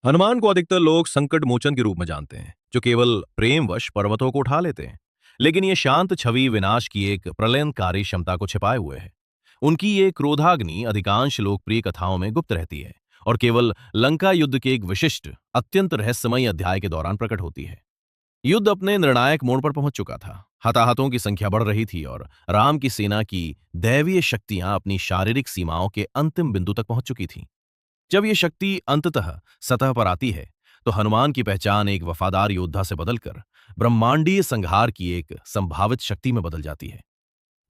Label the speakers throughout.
Speaker 1: हनुमान को अधिकतर लोग संकट मोचन के रूप में जानते हैं, जो केवल प्रेमवश पर्वतों को उठा लेते हैं। लेकिन ये शांत छवि विनाश की एक प्रलयंकारी क्षमता को छिपाए हुए है। उनकी ये क्रोधाग्नि अधिकांश लोकप्रिय कथाओं में गुप्त रहती है और केवल लंका युद्ध के एक विशिष्ट, अत्यंत रहस्यमयी अध्याय के दौरान प्रकट होती है। युद्ध अपने निर्णायक मोड़ पर पहुंच चुका था। हताहतों की संख्या बढ़ रही थी और राम की सेना की दैवीय शक्तियां अपनी शारीरिक सीमाओं के अंतिम बिंदु तक पहुंच चुकी थीं। जब ये शक्ति अंततः सतह पर आती है, तो हनुमान की पहचान एक वफादार योद्धा से बदलकर ब्रह्मांडीय संहार की एक संभावित शक्ति में बदल जाती है।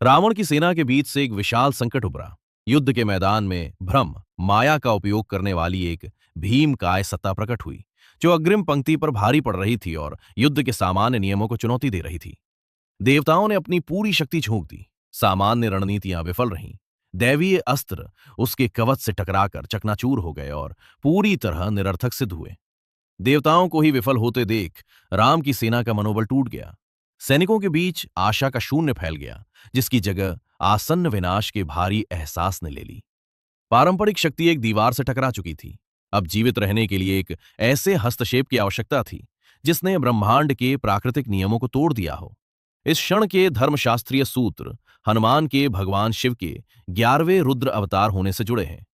Speaker 1: रावण की सेना के बीच से एक विशाल संकट उभरा। युद्ध के मैदान में भ्रम, माया का उपयोग करने वाली एक भीमकाय सत्ता प्रकट हुई, जो अग्रिम पंक्ति पर भारी पड़ रही थी और युद्ध के सामान्य नियमों को चुनौती दे रही थी। देवताओं ने अपनी पूरी शक्ति झोंक दी। सामान्य रणनीतियां विफल रहीं। दैवीय अस्त्र उसके कवच से टकराकर चकनाचूर हो गए और पूरी तरह निरर्थक सिद्ध हुए। देवताओं को ही विफल होते देख राम की सेना का मनोबल टूट गया। सैनिकों के बीच आशा का शून्य फैल गया, जिसकी जगह आसन्न विनाश के भारी एहसास ने ले ली। पारंपरिक शक्ति एक दीवार से टकरा चुकी थी। अब जीवित रहने के लिए एक ऐसे हस्तक्षेप की आवश्यकता थी जिसने ब्रह्मांड के प्राकृतिक नियमों को तोड़ दिया हो। इस क्षण के धर्मशास्त्रीय सूत्र हनुमान के भगवान शिव के 11वें रुद्र अवतार होने से जुड़े हैं।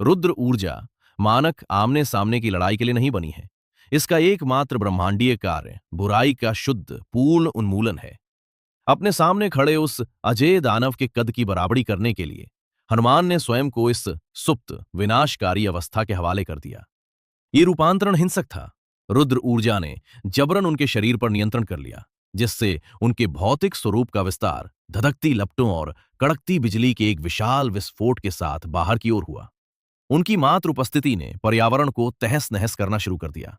Speaker 1: रुद्र ऊर्जा मानक आमने सामने की लड़ाई के लिए नहीं बनी है। इसका एकमात्र ब्रह्मांडीय कार्य बुराई का शुद्ध पूर्ण उन्मूलन है। अपने सामने खड़े उस अजेय दानव के कद की बराबरी करने के लिए हनुमान ने स्वयं को इस सुप्त विनाशकारी अवस्था के हवाले कर दिया। ये रूपांतरण हिंसक था। रुद्र ऊर्जा ने जबरन उनके शरीर पर नियंत्रण कर लिया, जिससे उनके भौतिक स्वरूप का विस्तार धधकती लपटों और कड़कती बिजली के एक विशाल विस्फोट के साथ बाहर की ओर हुआ। उनकी मात्र उपस्थिति ने पर्यावरण को तहस नहस करना शुरू कर दिया।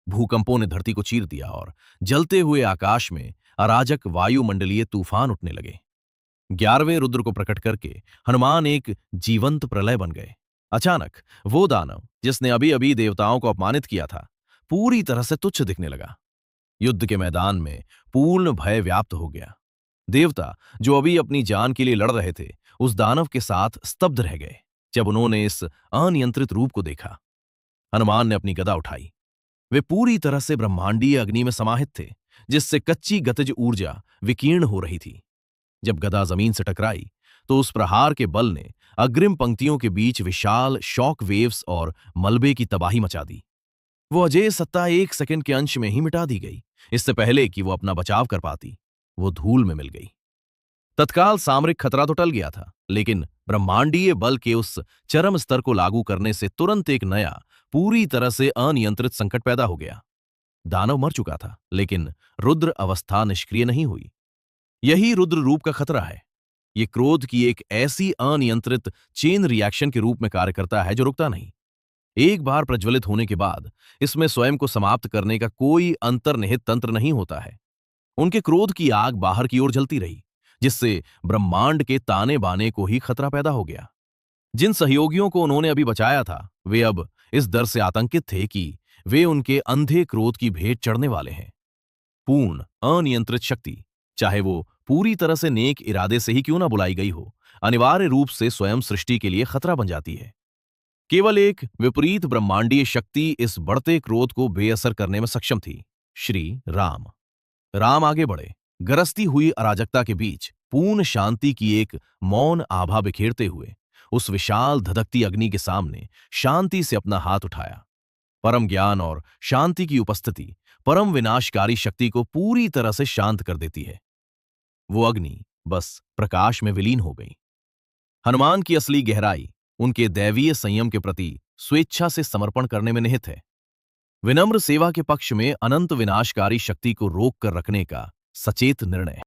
Speaker 1: भूकंपों ने धरती को चीर दिया और जलते हुए आकाश में अराजक वायुमंडलीय तूफान उठने लगे। 11वें रुद्र को प्रकट करके हनुमान एक जीवंत प्रलय बन गए। अचानक वो दानव जिसने अभी अभी देवताओं को अपमानित किया था, पूरी तरह से तुच्छ दिखने लगा। युद्ध के मैदान में पूर्ण भय व्याप्त हो गया। देवता जो अभी अपनी जान के लिए लड़ रहे थे, उस दानव के साथ स्तब्ध रह गए जब उन्होंने इस अनियंत्रित रूप को देखा। हनुमान ने अपनी गदा उठाई। वे पूरी तरह से ब्रह्मांडीय अग्नि में समाहित थे, जिससे कच्ची गतिज ऊर्जा विकीर्ण हो रही थी। जब गदा जमीन से टकराई, तो उस प्रहार के बल ने अग्रिम पंक्तियों के बीच विशाल शॉक वेव्स और मलबे की तबाही मचा दी। वो अजेय सत्ता एक सेकंड के अंश में ही मिटा दी गई, इससे पहले कि वो अपना बचाव कर पाती। वो धूल में मिल गई। तत्काल सामरिक खतरा तो टल गया था, लेकिन ब्रह्मांडीय बल के उस चरम स्तर को लागू करने से तुरंत एक नया, पूरी तरह से अनियंत्रित संकट पैदा हो गया। दानव मर चुका था, लेकिन रुद्र अवस्था निष्क्रिय नहीं हुई। यही रुद्र रूप का खतरा है। ये क्रोध की एक ऐसी अनियंत्रित चेन रिएक्शन के रूप में कार्य करता है जो रुकता नहीं। एक बार प्रज्वलित होने के बाद इसमें स्वयं को समाप्त करने का कोई अंतर्निहित तंत्र नहीं होता है। उनके क्रोध की आग बाहर की ओर जलती रही, जिससे ब्रह्मांड के ताने बाने को ही खतरा पैदा हो गया। जिन सहयोगियों को उन्होंने अभी बचाया था, वे अब इस डर से आतंकित थे कि वे उनके अंधे क्रोध की भेंट चढ़ने वाले हैं। पूर्ण अनियंत्रित शक्ति, चाहे वो पूरी तरह से नेक इरादे से ही क्यों ना बुलाई गई हो, अनिवार्य रूप से स्वयं सृष्टि के लिए खतरा बन जाती है। केवल एक विपरीत ब्रह्मांडीय शक्ति इस बढ़ते क्रोध को बेअसर करने में सक्षम थी, श्री राम। राम आगे बढ़े, गरजती हुई अराजकता के बीच पूर्ण शांति की एक मौन आभा बिखेरते हुए उस विशाल धधकती अग्नि के सामने शांति से अपना हाथ उठाया। परम ज्ञान और शांति की उपस्थिति परम विनाशकारी शक्ति को पूरी तरह से शांत कर देती है। वो अग्नि बस प्रकाश में विलीन हो गई। हनुमान की असली गहराई उनके दैवीय संयम के प्रति स्वेच्छा से समर्पण करने में निहित है। विनम्र सेवा के पक्ष में अनंत विनाशकारी शक्ति को रोक कर रखने का सचेत निर्णय।